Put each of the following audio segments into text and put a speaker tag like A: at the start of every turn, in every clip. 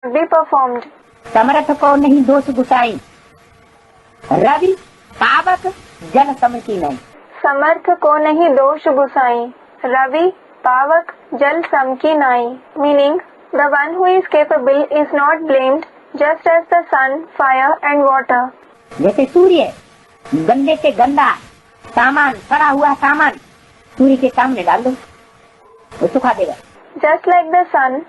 A: be performed.
B: समर्थ को नहीं दोष गुसाई, रवि पावक जल सम की नहीं।
A: समर्थ को नहीं दोष गुसाई, रवि पावक जल सम की नाई। Meaning, the one who is capable is not blamed, just as the sun, fire and water.
B: जैसे सूर्य गंदे से गंदा सामान, सड़ा हुआ सामान सूर्य के सामने डाल दो, वो सुखा देगा।
A: Just like the sun,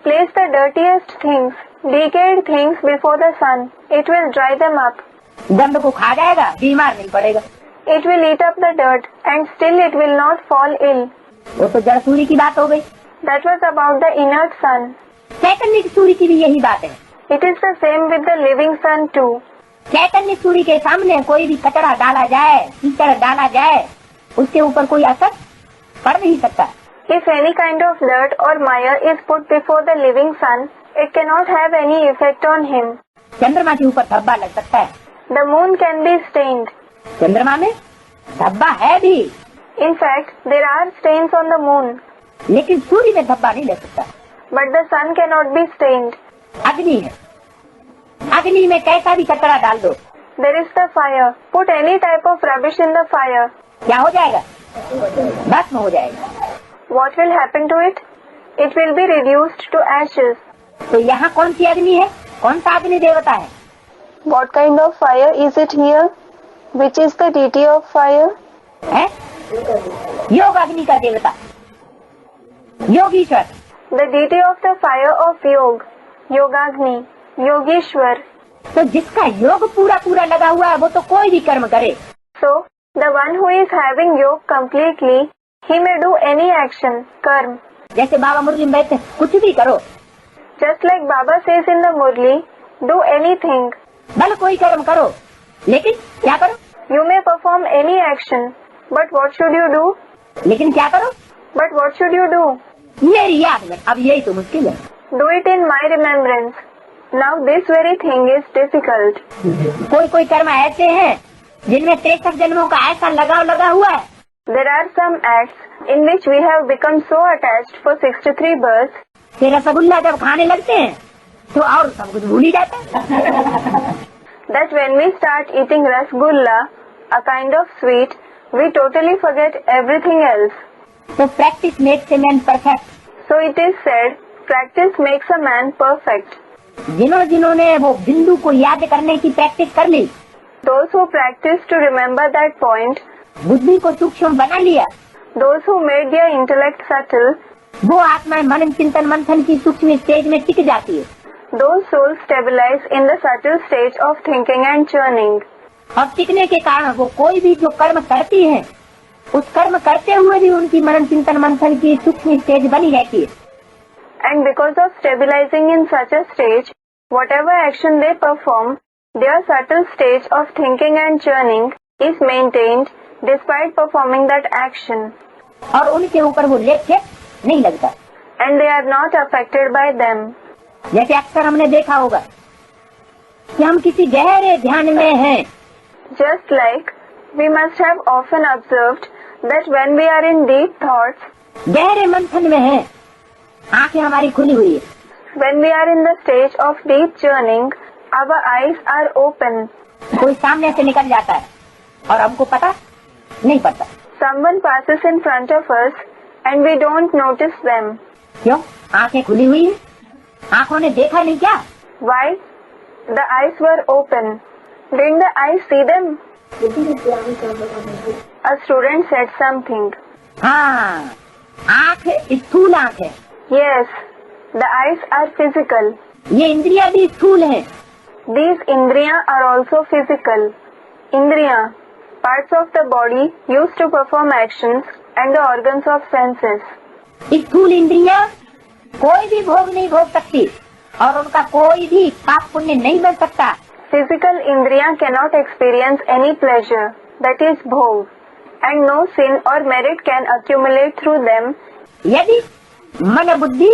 A: place the dirtiest things, decayed things before the sun. It will dry them up.
B: गंद को खा जाएगा, बीमार नहीं पड़ेगा।
A: It will eat up the dirt and still it will not fall ill.
B: वो तो जड़ सूर्य की बात हो गई।
A: That was about the inert sun.
B: चैतन्य सूर्य की भी यही बात है।
A: It is the same with the living sun too.
B: चैतन्य सूर्य के सामने कोई भी कचरा डाला जाए, कीचड़ डाला जाए, उसके ऊपर कोई असर पड़ नहीं सकता।
A: If any kind of dirt or mire is put before the living sun, it cannot have any effect on him.
B: चंद्रमा के ऊपर धब्बा लग सकता है।
A: The moon can be stained.
B: चंद्रमा में धब्बा है भी,
A: In fact, there are stains on the moon.
B: लेकिन सूर्य में धब्बा नहीं लग सकता।
A: But the sun cannot be stained.
B: अग्नि है, अग्नि में कैसा भी कचरा डाल दो,
A: There is the fire. Put any type of rubbish in the fire.
B: क्या हो जाएगा? भस्म हो जाएगा।
A: What will happen to it? It will be reduced to ashes.
B: तो यहाँ कौन सी अग्नि है? कौन सा अग्नि देवता है?
A: What kind of fire is it here? Which is the deity of fire?
B: है? योग अग्नि का देवता, Yogeshwar.
A: The deity of the fire of Yog, Yogagni, Yogeshwar.
B: तो जिसका योग पूरा पूरा लगा हुआ है वो तो कोई भी कर्म करे।
A: So, the one who is having Yog completely, he may do any action, karm.
B: जैसे बाबा मुरली में बैठते, कुछ भी करो,
A: Just like Baba says in the Murli, do anything.
B: भले कोई कर्म करो, लेकिन क्या करो?
A: You may perform any action, but what should you do?
B: लेकिन क्या करो?
A: But what should you do?
B: मेरी याद में। अब यही तो मुश्किल है।
A: Do it in my remembrance. Now this very thing is difficult.
B: कोई कर्म ऐसे हैं जिनमें 63 जन्मों का ऐसा लगाव लगा हुआ है।
A: There are some acts in which we have become so attached for 63 births
B: फिर रसगुल्ला जब खाने लगते हैं तो और सब कुछ भूल ही जाता है।
A: that when we start eating rasgulla, a kind of sweet, we totally forget everything else.
B: तो practice makes a man perfect.
A: So it is said, practice makes a man perfect.
B: जिन्होंने वो बिंदु को याद करने की प्रैक्टिस कर ली,
A: Those who practice to remember that point,
B: बुद्धि को सूक्ष्म बना लिया,
A: those who made their intellect subtle,
B: वो आत्मा मनन चिंतन मंथन की सूक्ष्म स्टेज में टिक जाती है।
A: those souls stabilize in the subtle stage of thinking and churning.
B: और टिकने के कारण वो कोई भी जो कर्म करती है, उस कर्म करते हुए भी उनकी मनन चिंतन मंथन की सूक्ष्म स्टेज बनी रहती है।
A: And because of stabilizing in such a stage, whatever action they perform, their subtle stage of thinking and churning is maintained despite performing that action.
B: और उनके ऊपर वो लेप नहीं लगता।
A: And they are not affected by them.
B: जैसे अक्सर हमने देखा होगा कि हम किसी गहरे ध्यान में हैं,
A: Just like we must have often observed that when we are in deep thoughts,
B: गहरे मंथन में हैं, आंखें हमारी खुली हुई है,
A: when we are in the stage of deep churning, our eyes are open.
B: कोई सामने से निकल जाता है और हमको पता नहीं पड़ता।
A: Someone passes in front of us and we don't notice them.
B: क्यों? आंखें खुली हुई है, आंखों ने देखा नहीं क्या?
A: Why? The eyes were open. Didn't the eyes see them? A student said something.
B: हाँ, आंख स्थूल आंख है,
A: Yes, the eyes are physical.
B: ये इंद्रियां भी स्थूल हैं।
A: These indriya are also physical. Indriya, parts of the body used to perform actions and the organs of senses.
B: स्थूल इंद्रियां कोई भी भोग नहीं भोग सकती और उनका कोई भी पाप पुण्य नहीं बन सकता।
A: Physical indriya cannot experience any pleasure, that is bhog, and no sin or merit can accumulate through them.
B: यदि मन बुद्धि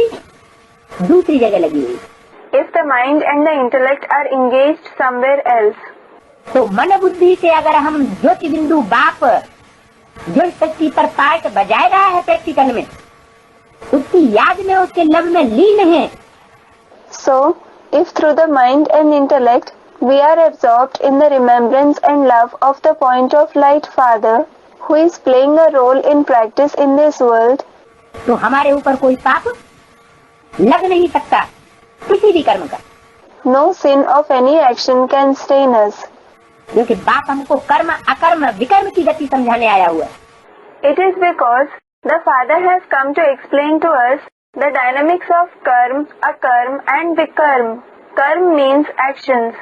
B: दूसरी जगह लगी हुई,
A: If the mind and the intellect are engaged somewhere else,
B: तो मन बुद्धि से अगर हम ज्योति बिंदु बाप जो शक्ति पर पार्ट बजाय रहा है प्रैक्टिकल में, उसकी याद में उसके लब में लीन है।
A: so If through the mind and intellect we are absorbed in the remembrance and love of the point of light Father, who is playing a role in practice in this world,
B: तो हमारे ऊपर कोई पाप लग नहीं सकता किसी भी कर्म का,
A: no sin of any action can stain us.
B: क्योंकि बाप हमको कर्म अकर्म विकर्म की गति समझाने आया हुआ है।
A: It is because the Father has come to explain to us the dynamics of karma, akarma and vikarma. Karma means actions,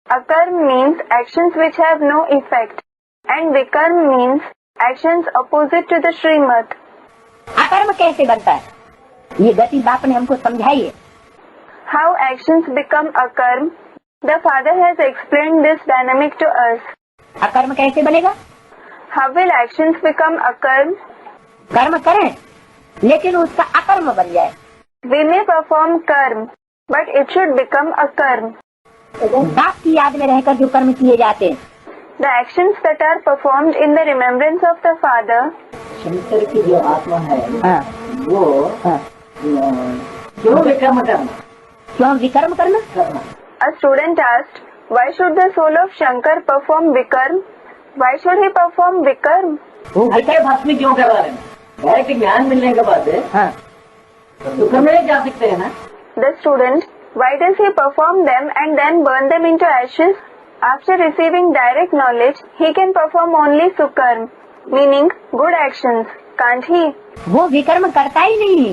A: akarma means actions which have no effect, and vikarma means actions opposite to the Srimad.
B: अकर्म कैसे बनता है, ये गति बाप ने हमको समझाई है।
A: How actions become akarma, the Father has explained this dynamic to us.
B: अकर्म कैसे बनेगा?
A: How will actions become akarma?
B: कर्म करें लेकिन उसका अकर्म बन जाए।
A: We may perform karma, but it should become akarma.
B: बाप की याद में रहकर जो कर्म किए जाते हैं,
A: The actions that are performed in the remembrance of the Father,
C: Shankar की जो आत्मा है
B: हाँ,
C: वो
B: हाँ,
C: क्यों विक्रम करना
B: क्यों विकर्म करना?
A: a student asked, why should the soul of Shankar perform Vikarma? Why should he perform Vikarma?
B: वो
C: हल्के भस्मी क्यों करवा रहे हैं? डायरेक्ट ज्ञान मिलने के बाद
B: हाँ,
C: तो करने जा सकते हैं ना।
A: The student, why does he perform them and then burn them into ashes? After receiving direct knowledge, he can perform only Sukarma, meaning good actions, can't he?
B: वो विकर्म करता ही नहीं।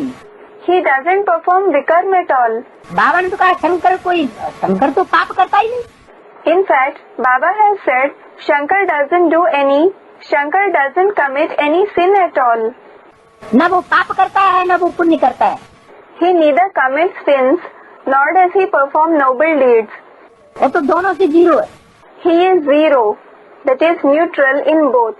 A: He doesn't perform Vikarma at all.
B: बाबा ने तो कहा शंकर तो पाप करता ही नहीं।
A: In fact, Baba has said, Shankar doesn't commit any sin at all.
B: न वो पाप करता है न वो पुण्य करता है,
A: He neither commits sins, nor does he perform noble deeds.
B: वो तो दोनों से जीरो है।
A: He is zero, that is neutral in both.